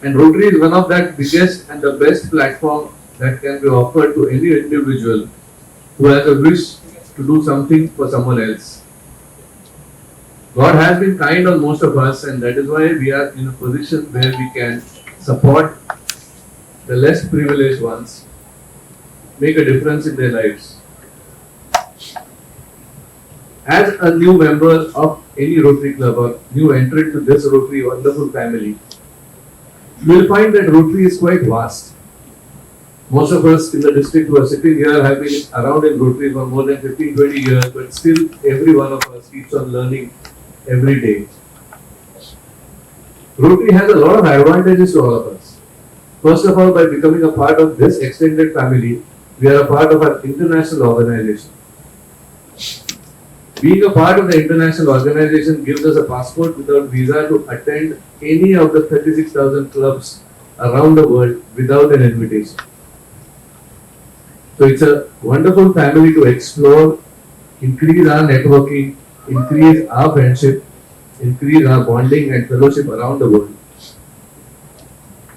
And Rotary is one of that biggest and the best platform that can be offered to any individual who has a wish to do something for someone else. God has been kind on most of us, and that is why we are in a position where we can support the less privileged ones, make a difference in their lives. As a new member of any Rotary club or new entrant to this Rotary wonderful family, you will find that Rotary is quite vast. Most of us in the district who are sitting here have been around in Rotary for more than 15-20 years, but still every one of us keeps on learning every day. Rotary has a lot of advantages to all of us. First of all, by becoming a part of this extended family, we are a part of an international organization. Being a part of the international organization gives us a passport without visa to attend any of the 36,000 clubs around the world without an invitation. So it's a wonderful family to explore, increase our networking, increase our friendship, increase our bonding and fellowship around the world.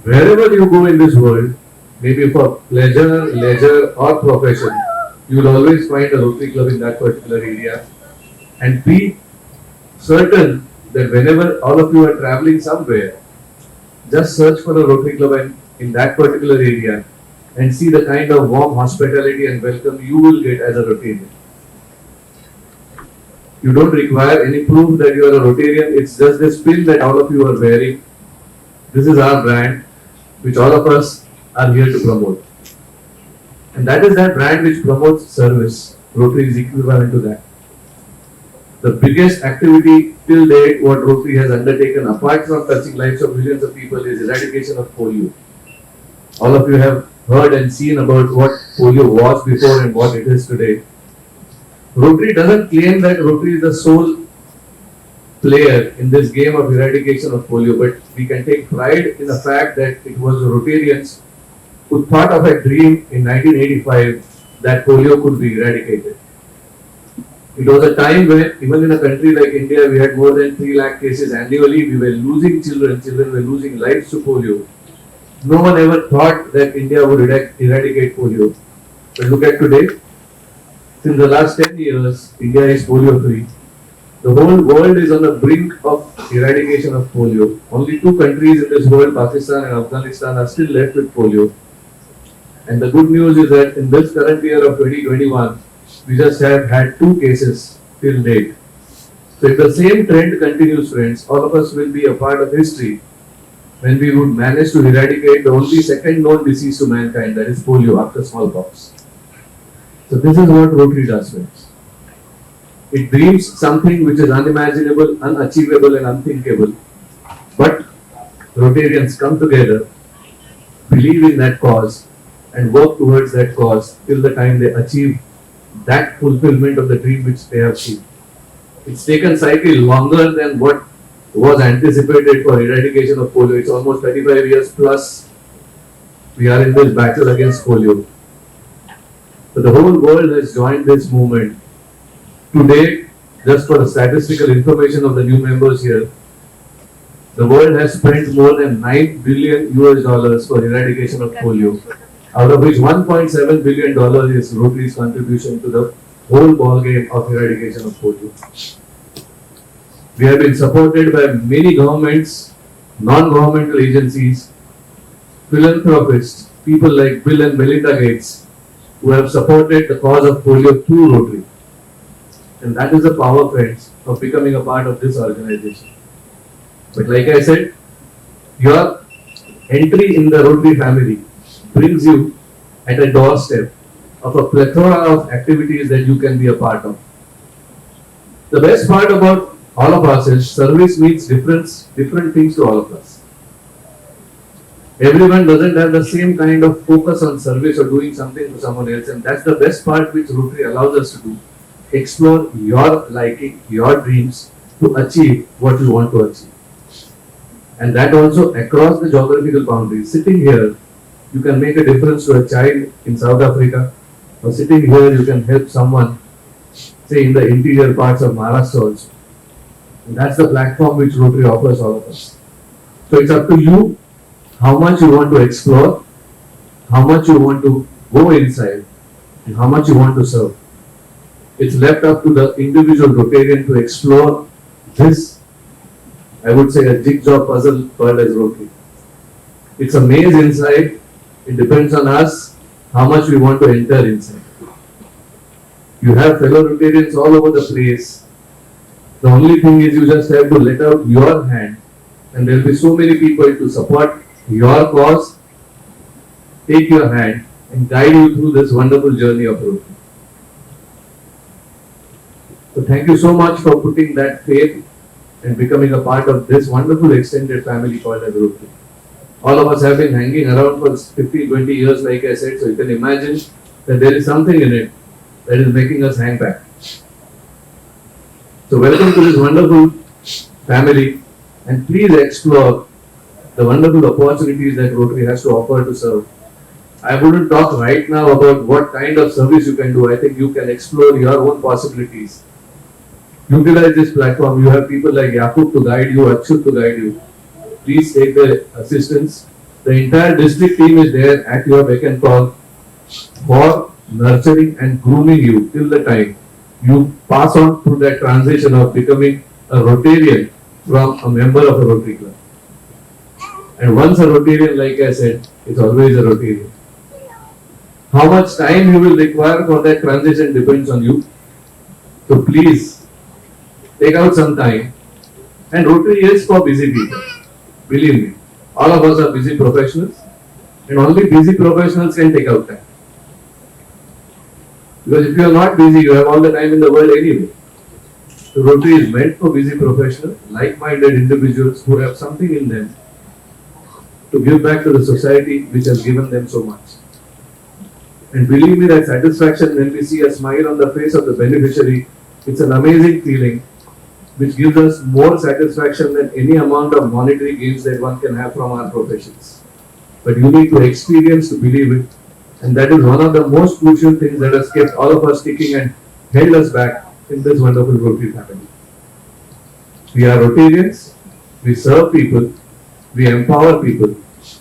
Wherever you go in this world, maybe for pleasure, leisure, or profession, you will always find a Rotary Club in that particular area. And be certain that whenever all of you are traveling somewhere, just search for a Rotary Club in that particular area and see the kind of warm hospitality and welcome you will get as a Rotarian. You don't require any proof that you are a Rotarian, it's just this pin that all of you are wearing. This is our brand, which all of us are here to promote. And that is that brand which promotes service. Rotary is equivalent to that. The biggest activity till date what Rotary has undertaken apart from touching lives of millions of people is eradication of polio. All of you have heard and seen about what polio was before and what it is today. Rotary doesn't claim that Rotary is the sole player in this game of eradication of polio, but we can take pride in the fact that it was the Rotarians who thought of a dream in 1985 that polio could be eradicated. It was a time when even in a country like India, we had more than 3 lakh cases annually. We were losing children were losing lives to polio. No one ever thought that India would eradicate polio. But look at today. Since the last 10 years, India is polio free. The whole world is on the brink of eradication of polio. Only 2 countries in this world, Pakistan and Afghanistan, are still left with polio. And the good news is that in this current year of 2021, we just have had 2 cases till date. So if the same trend continues, friends, all of us will be a part of history when we would manage to eradicate the only second known disease to mankind, that is polio after smallpox. So this is what Rotary does, friends. It dreams something which is unimaginable, unachievable and unthinkable. But Rotarians come together, believe in that cause and work towards that cause till the time they achieve that fulfillment of the dream which they have seen. It's taken slightly longer than what was anticipated for eradication of polio. It's almost 35 years plus we are in this battle against polio. So the whole world has joined this movement. Today, just for the statistical information of the new members here, the world has spent more than $9 billion for eradication of polio, out of which $1.7 billion is Rotary's contribution to the whole ballgame of eradication of polio. We have been supported by many governments, non-governmental agencies, philanthropists, people like Bill and Melinda Gates, who have supported the cause of polio through Rotary. And that is the power, friends, of becoming a part of this organization. But like I said, your entry in the Rotary family brings you at a doorstep of a plethora of activities that you can be a part of. The best part about all of us is service means different things to all of us. Everyone doesn't have the same kind of focus on service or doing something for someone else, and that's the best part which Rotary allows us to do. Explore your liking, your dreams to achieve what you want to achieve. And that also across the geographical boundaries. Sitting here, you can make a difference to a child in South Africa, or sitting here you can help someone, say in the interior parts of Maharashtra also. And that's the platform which Rotary offers all of us. So it's up to you how much you want to explore, how much you want to go inside, and how much you want to serve. It's left up to the individual Rotarian to explore this, I would say, a jigsaw puzzle called as Rotary. It's a maze inside. It depends on us how much we want to enter inside. You have fellow Rotarians all over the place. The only thing is you just have to let out your hand, and there will be so many people to support your cause, take your hand and guide you through this wonderful journey of Rotary. So thank you so much for putting that faith and becoming a part of this wonderful extended family called as Rotary. All of us have been hanging around for 15-20 years, like I said, so you can imagine that there is something in it that is making us hang back. So welcome to this wonderful family, and please explore the wonderful opportunities that Rotary has to offer to serve. I wouldn't talk right now about what kind of service you can do. I think you can explore your own possibilities. Utilize this platform. You have people like Yakub to guide you, Achyut to guide you. Please take their assistance The entire district team is there at your beck and call for nurturing and grooming you till the time you pass on through that transition of becoming a Rotarian from a member of a Rotary Club. And once a Rotarian, like I said, it's always a Rotarian. How much time you will require for that transition depends on you. So please, take out some time. And Rotary is for busy people. Believe me, all of us are busy professionals, and only busy professionals can take out time. Because if you are not busy, you have all the time in the world anyway. So Rotary is meant for busy professionals, like-minded individuals who have something in them to give back to the society which has given them so much. And believe me, that satisfaction when we see a smile on the face of the beneficiary, it's an amazing feeling which gives us more satisfaction than any amount of monetary gains that one can have from our professions. But you need to experience to believe it. And that is one of the most crucial things that has kept all of us sticking and held us back in this wonderful Rotary family. We are Rotarians, we serve people, we empower people,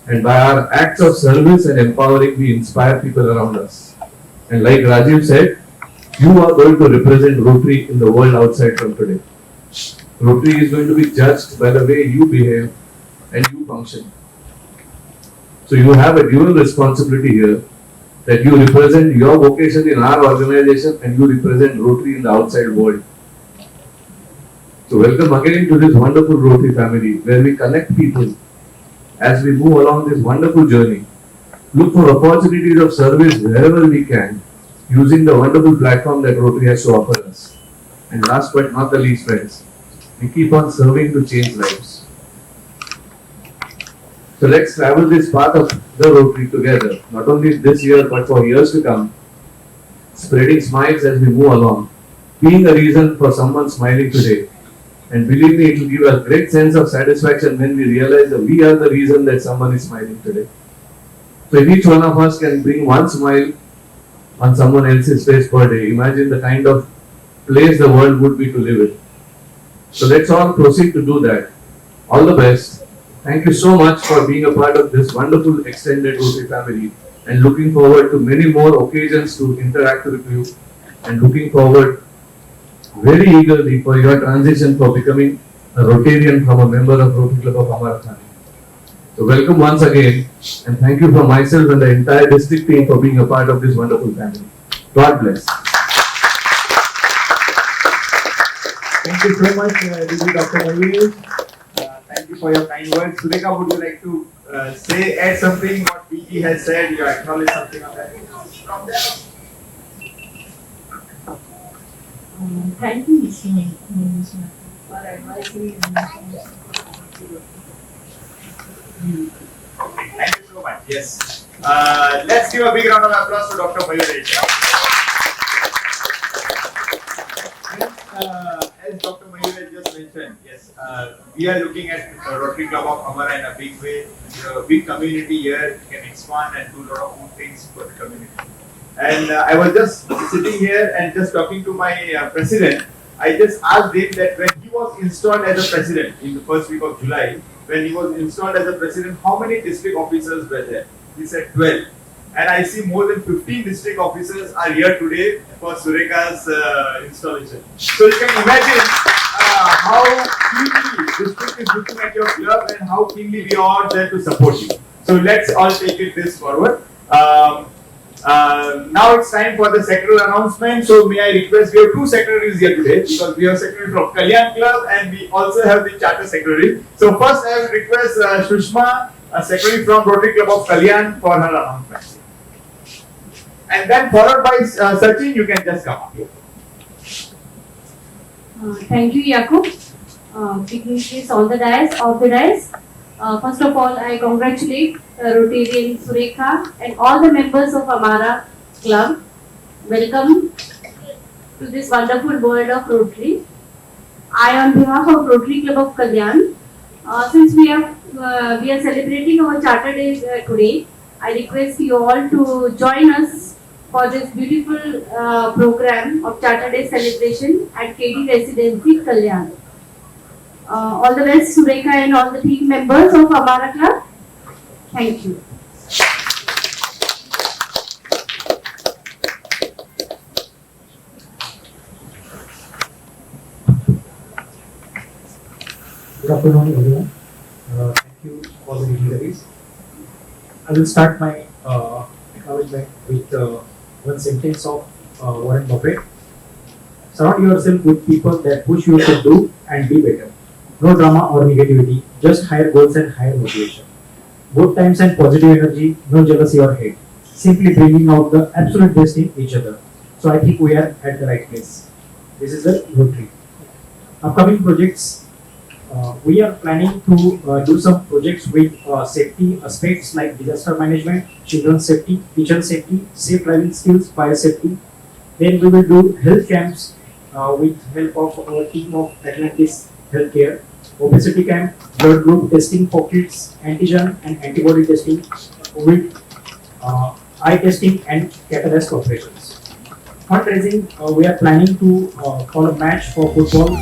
and by our acts of service and empowering, we inspire people around us. And like Rajiv said, you are going to represent Rotary in the world outside from today. Rotary is going to be judged by the way you behave and you function. So you have a dual responsibility here, that you represent your vocation in our organization and you represent Rotary in the outside world. So welcome again to this wonderful Rotary family where we connect people as we move along this wonderful journey. Look for opportunities of service wherever we can using the wonderful platform that Rotary has to offer us. And last but not the least, friends, we keep on serving to change lives. So let's travel this path of the Rotary together, not only this year but for years to come, spreading smiles as we move along, being a reason for someone smiling today. And believe me, it will give a great sense of satisfaction when we realize that we are the reason that someone is smiling today. So if each one of us can bring one smile on someone else's face per day, imagine the kind of place the world would be to live in. So let's all proceed to do that. All the best. Thank you so much for being a part of this wonderful extended Rotary family, and looking forward to many more occasions to interact with you, and looking forward very eagerly for your transition for becoming a Rotarian from a member of Rotary Club of Amara Thane. So welcome once again, and thank you from myself and the entire district team for being a part of this wonderful family. God bless.
Thank you so much, Dr. Mayuresh. Thank you for your kind words. Surekha, would you like to add something what DG has said? You acknowledge something on that?
Thank you, Mr. for advising and
Thank you so much. Yes. Let's give a big round of applause to Dr. Mayuresh. As Dr. Mayuresh just mentioned, yes, we are looking at Rotary Club of Amara in a big way. A big community here, we can expand and do a lot of good things for the community. And I was just sitting here and just talking to my president. I just asked him that when he was installed as a president in the first week of July, when he was installed as a president, how many district officers were there? He said 12. And I see more than 15 district officers are here today for Surekha's installation. So you can imagine how keenly district is looking at your club and how keenly we are all there to support you. So let's all take this forward. Now it's time for the sectoral announcement. So may I request, we have two secretaries here today because we have secretary from Kalyan Club and we also have the charter secretary. So first I will request Shushma, a secretary from Rotary Club of Kalyan, for her announcement. And then followed by Sachin, you can just come up here.
Thank you, Yakub. Dignitaries on the dais. First of all, I congratulate Rotarian Surekha and all the members of Amara Club. Welcome to this wonderful world of Rotary. I, on behalf of Rotary Club of Kalyan, since we are celebrating our Charter Day today, I request you all to join us for this beautiful program of Charter Day celebration at KD Residency, Kalyan. All the best, Surekha and all the team members of Amara Club. Thank you.
Good afternoon, everyone. Thank you for the dignitaries. I will start my acknowledgement with one sentence of Warren Buffett. Surround yourself with people that push you to do and be better. No drama or negativity, just higher goals and higher motivation. Good times and positive energy, no jealousy or hate. Simply bringing out the absolute best in each other. So I think we are at the right place. This is the Rotary. Upcoming projects. We are planning to do some projects with safety aspects like disaster management, children's safety, teacher safety, safe driving skills, fire safety. Then we will do health camps with help of our team of Atlantis Healthcare, obesity camp, blood group testing for kids, antigen and antibody testing, COVID, eye testing and cataract operations. Fundraising, we are planning to call a match for football